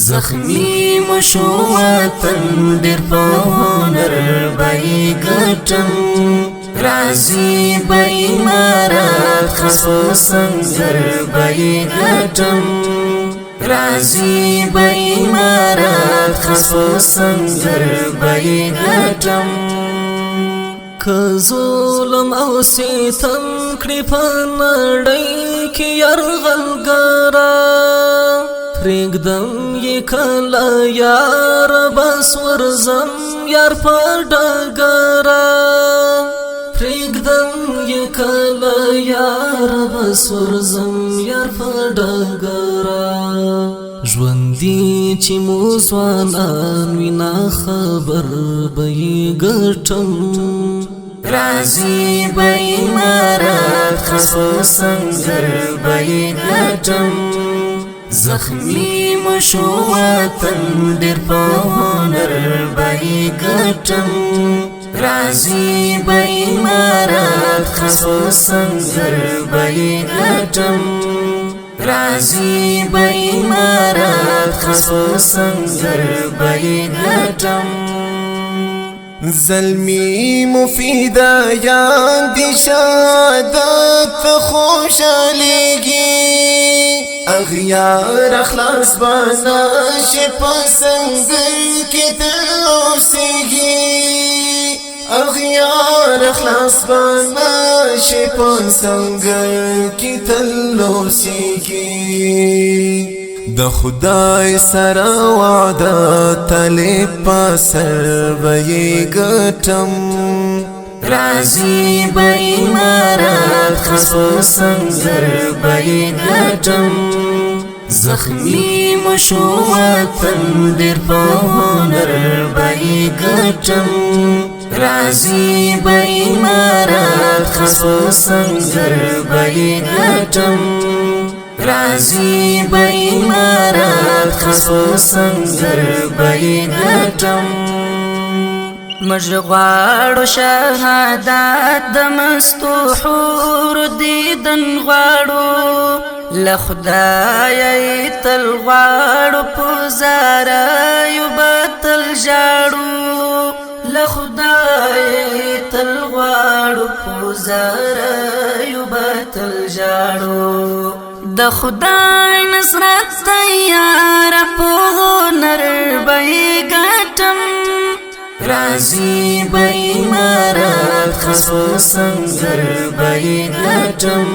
زخمی مشو وطن دیر په هنر بای ګټم رازی با امارات خاص په سنگر بای ګټم رازی با امارات خاص په سنگر بای ګټم که ظلم او ستم کړي په نړۍ کې یرغلګرا پرېږدم یې کله یار بس ورځم یار په ډګره پرېږدم یې کله یار بس ورځم یار په ډګره ژوندي چې مو ځوانان وي ناخبر به یې ګټم رازی با امارات خاص په سنگر به یې ګټم زخمی مشو وطن دیر په هنر بای ګټم رازی با امارات خاص په سنگر بای ګټم رازی با امارات خاص په سنگر بای ګټم ظلمی مفیدایان دی شهادت خوشحالیگی اغیار اخلاص بناشی پسنگر کی دلوسیگی اغیار اخلاص بناشی پسنگر کی دلوسیگی د خدای سره وعده تلی په سر به یې ګټم رازی با امارات خاص په سنگر به یې ګټم زخمی مشو وطن دیر په هنر به یې ګټم رازی با امارات خاص په سنگر به یې ګټم رازی با امارات خاص په سنگر به یې ګټم مژ غواړو شهادت د مستو حور دیدن غواړو له خدای تل غواړو په زاریو به تل ژاړو له خدای تل غواړو په زاریو به تل ژاړو د خدای نصرت تیار په هنر به یې ګټم رازی با امارات خاص په سنگر به یې ګټم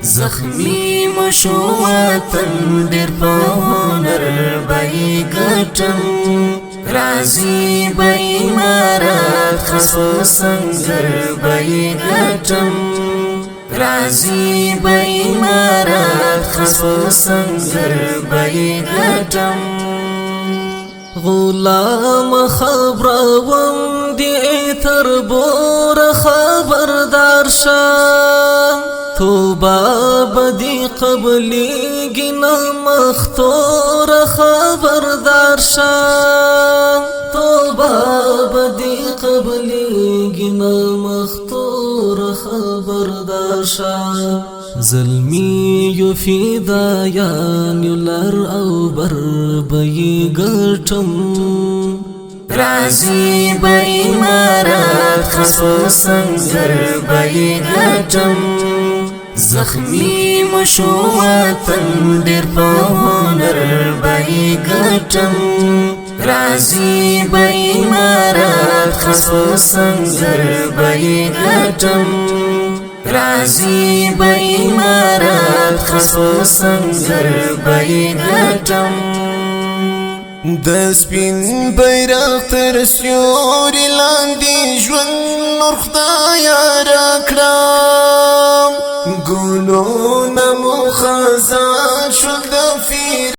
زخمی مشو وطن دیر په هنر به یې ګټم رازی با امارات خاص په سنگر به یې ګټم رازی با امارات خاص په سنگر به یې ګټم غلام خبروم دی تر بور خبردار شه توبه بدی قبلیگی نمختور خبردار شه توبه بدی قبلیگی نمختور خبردار شه ظلمی یو فدایان یو لر او بر به یې ګټم رازی با امارات خاص په سنگر به یې ګټم زخمی مشو وطن دیر په هنر به یې ګټم رازی با امارات خاص په سنگر به یې ګټم رازی با امارات خاص په سنگر به یې ګټم د سپین بیرغ تر سیوري لاندې ژوند نور خدایه راکړه ګلونه مو خزان شول د